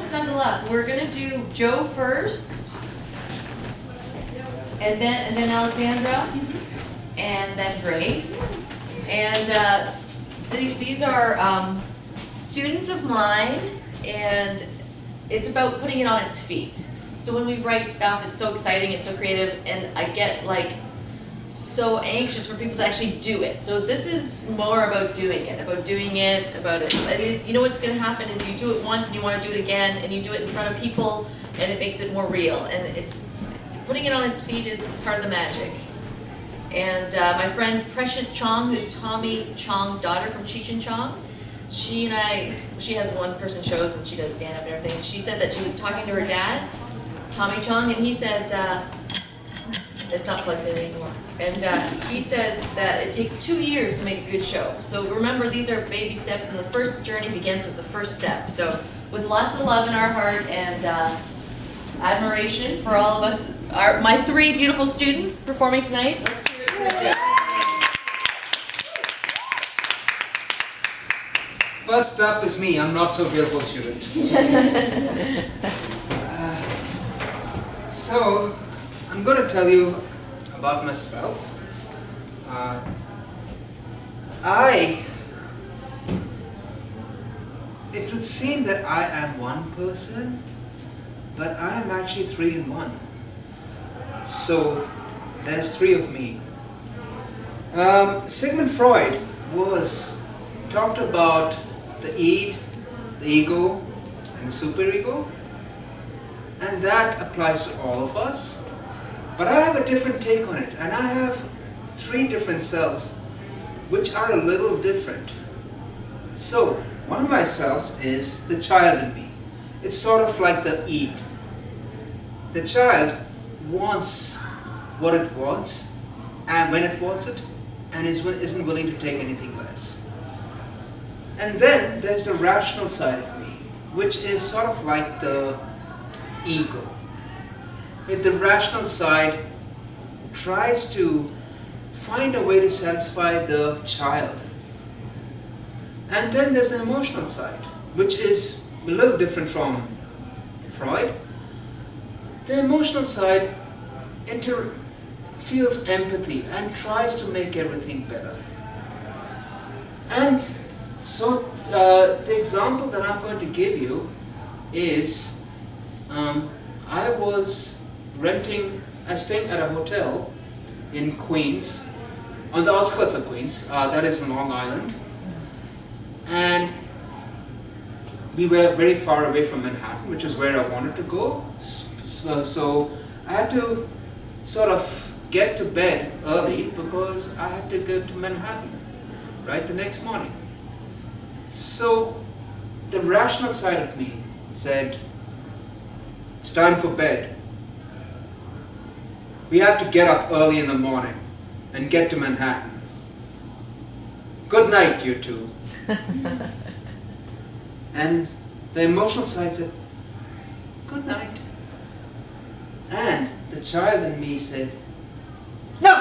snuggle up. We're gonna do Joe first, and then Alexandra, and then Grace. And these are students of mine, and it's about putting it on its feet. So when we write stuff, it's so exciting, it's so creative, and I get like so anxious for people to actually do it. So this is more about doing it, And you know what's gonna happen is you do it once and you wanna do it again, and you do it in front of people, and it makes it more real. And it's, putting it on its feet is part of the magic. And my friend Precious Chong, who's Tommy Chong's daughter from Cheech and Chong, she has one-person shows and she does stand-up and everything. She said that she was talking to her dad, Tommy Chong, and he said, it's not plugged in anymore. And he said that it takes 2 years to make a good show. So remember, these are baby steps, and the first journey begins with the first step. So with lots of love in our heart and admiration for all of us, my 3 beautiful students performing tonight, let's hear it for Jay. First up is me. I'm not so beautiful student. So I'm going to tell you about myself. It would seem that I am one person, but I am actually 3 in 1. So there's 3 of me. Sigmund Freud talked about the id, the ego, and the superego, and that applies to all of us. But I have a different take on it, and I have 3 different selves which are a little different. So one of my selves is the child in me. It's sort of like the id. The child wants what it wants and when it wants it, and isn't willing to take anything less. And then there's the rational side of me, which is sort of like the ego. With the rational side, tries to find a way to satisfy the child. And then there's the emotional side, which is a little different from Freud. The emotional side feels empathy and tries to make everything better. And so the example that I'm going to give you is, I was staying at a hotel in Queens, on the outskirts of Queens, that is in Long Island, and we were very far away from Manhattan, which is where I wanted to go. So I had to sort of get to bed early because I had to go to Manhattan right the next morning. So the rational side of me said, it's time for bed. We have to get up early in the morning and get to Manhattan. Good night, you two. And the emotional side said, good night. And the child in me said, no!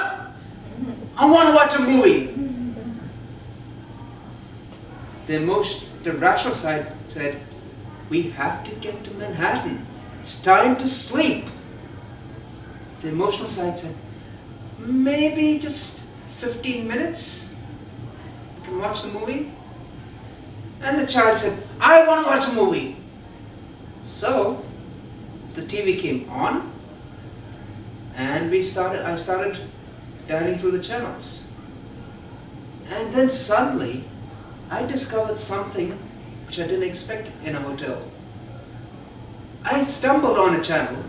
I want to watch a movie. The rational side said, we have to get to Manhattan. It's time to sleep. The emotional side said, maybe just 15 minutes. You can watch the movie. And the child said, I want to watch a movie. So the TV came on, and I started dialing through the channels. And then suddenly I discovered something which I didn't expect in a hotel. I stumbled on a channel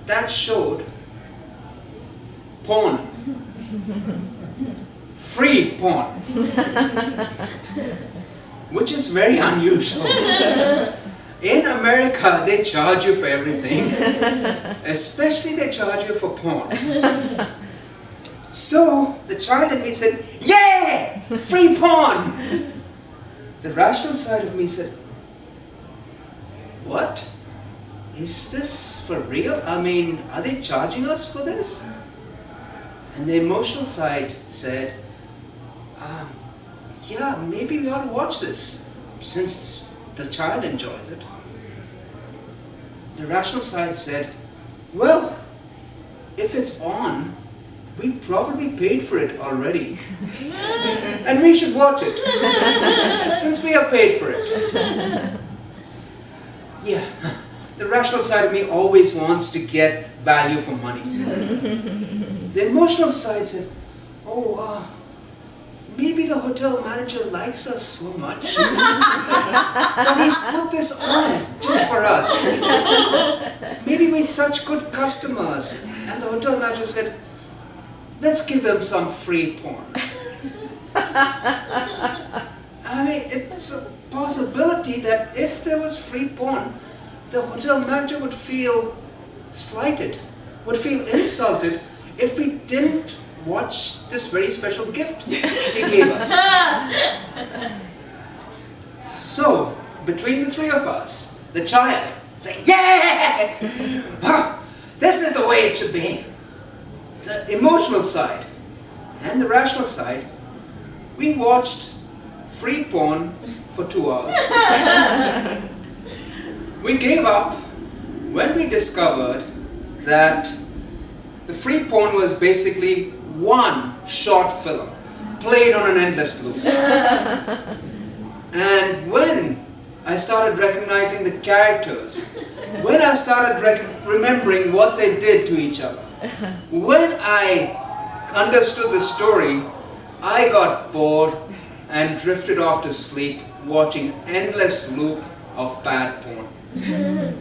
that showed porn. Free porn. Which is very unusual. In America, they charge you for everything. Especially they charge you for porn. So the child in me said, yeah! Free porn! The rational side of me said, what? Is this for real? I mean, are they charging us for this? And the emotional side said, yeah, maybe we ought to watch this, since the child enjoys it. the rational side said, well, if it's on, we probably paid for it already. And we should watch it, since we have paid for it. Yeah, the rational side of me always wants to get value for money. The emotional side said, oh, maybe the hotel manager likes us so much that he's put this on just for us. Maybe we're such good customers. And the hotel manager said, let's give them some free porn. I mean, it's a possibility that if there was free porn, the hotel manager would feel slighted, would feel insulted if we didn't watch this very special gift he gave us. So, between the three of us, the child saying, yeah! This is the way it should be. The emotional side and the rational side, we watched free porn for 2 hours. We gave up when we discovered that the free porn was basically one short film played on an endless loop. And when I started recognizing the characters, when I started remembering what they did to each other, when I understood the story, I got bored and drifted off to sleep watching an endless loop of bad porn.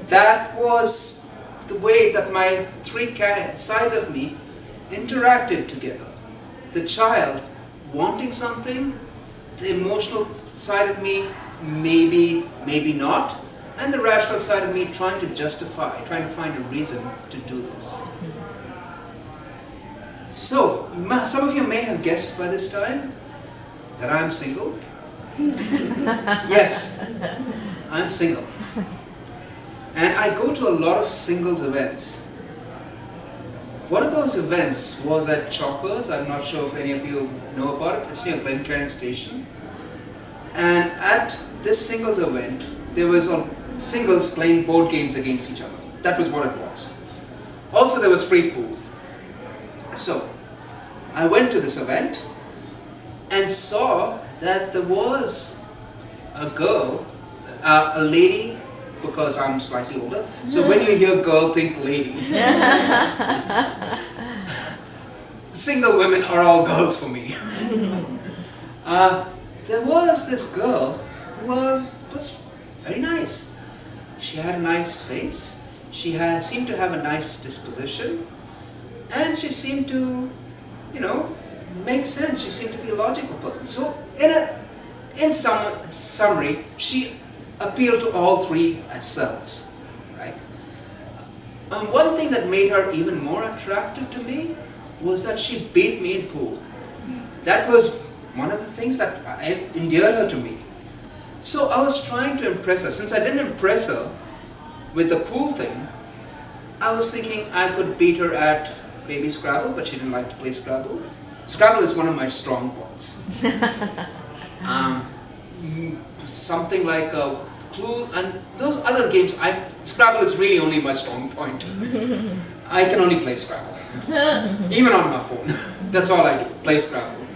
That was the way that my three sides of me interacted together. The child wanting something, the emotional side of me maybe, maybe not, and the rational side of me trying to justify, trying to find a reason to do this. So, some of you may have guessed by this time that I'm single. Yes, I'm single. And I go to a lot of singles events. One of those events was at Chalkers. I'm not sure if any of you know about it. It's near Glencairn Station. And at this singles event, there was singles playing board games against each other. That was what it was. Also, there was free pool. So, I went to this event and saw that there was a girl, a lady, because I'm slightly older. So when you hear girl, think lady. Single women are all girls for me. There was this girl who was very nice. She had a nice face. She seemed to have a nice disposition. And she seemed to, make sense. She seemed to be a logical person. So in summary, she appealed to all three selves, right? One thing that made her even more attractive to me was that she beat me in pool. That was one of the things that endeared her to me. So I was trying to impress her. Since I didn't impress her with the pool thing, I was thinking I could beat her at maybe Scrabble, but she didn't like to play Scrabble. Scrabble is one of my strong points. Something like Clue and those other games. Scrabble is really only my strong point. I can only play Scrabble, even on my phone. That's all I do, play Scrabble.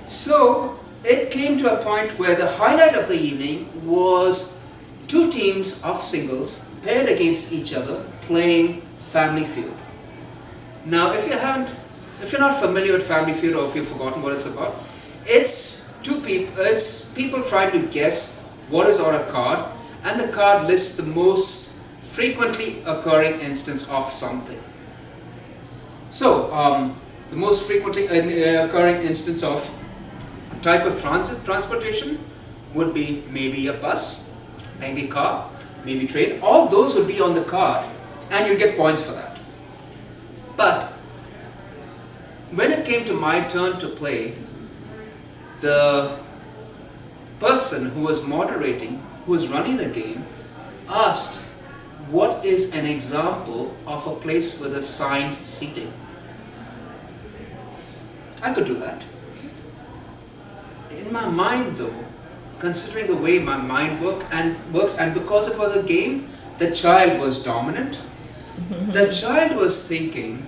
So it came to a point where the highlight of the evening was two teams of singles paired against each other playing Family Feud. Now, if you're not familiar with Family Feud, or if you've forgotten what it's about, it's people trying to guess what is on a card, and the card lists the most frequently occurring instance of something. So, the most frequently occurring instance of a type of transportation would be maybe a bus, maybe car, maybe train. All those would be on the card, and you get points for that. But when it came to my turn to play, the person who was moderating, who was running the game, asked, what is an example of a place with assigned seating? I could do that. In my mind though, considering the way my mind worked and because it was a game, the child was dominant. The child was thinking,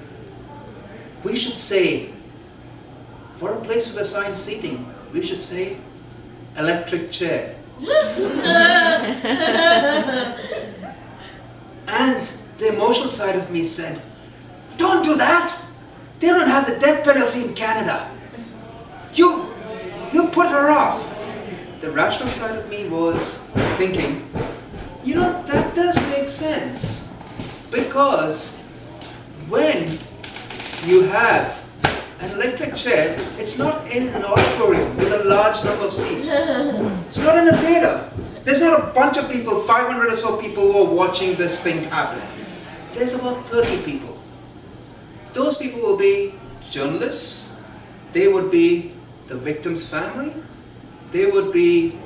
we should say, for a place with assigned seating, we should say, electric chair. And the emotional side of me said, don't do that! They don't have the death penalty in Canada. You put her off. The rational side of me was thinking, you know, that does make sense. Because when you have an electric chair, it's not in an auditorium with a large number of seats. It's not in a theater. There's not a bunch of people, 500 or so people who are watching this thing happen. There's about 30 people. Those people will be journalists, they would be the victim's family, they would be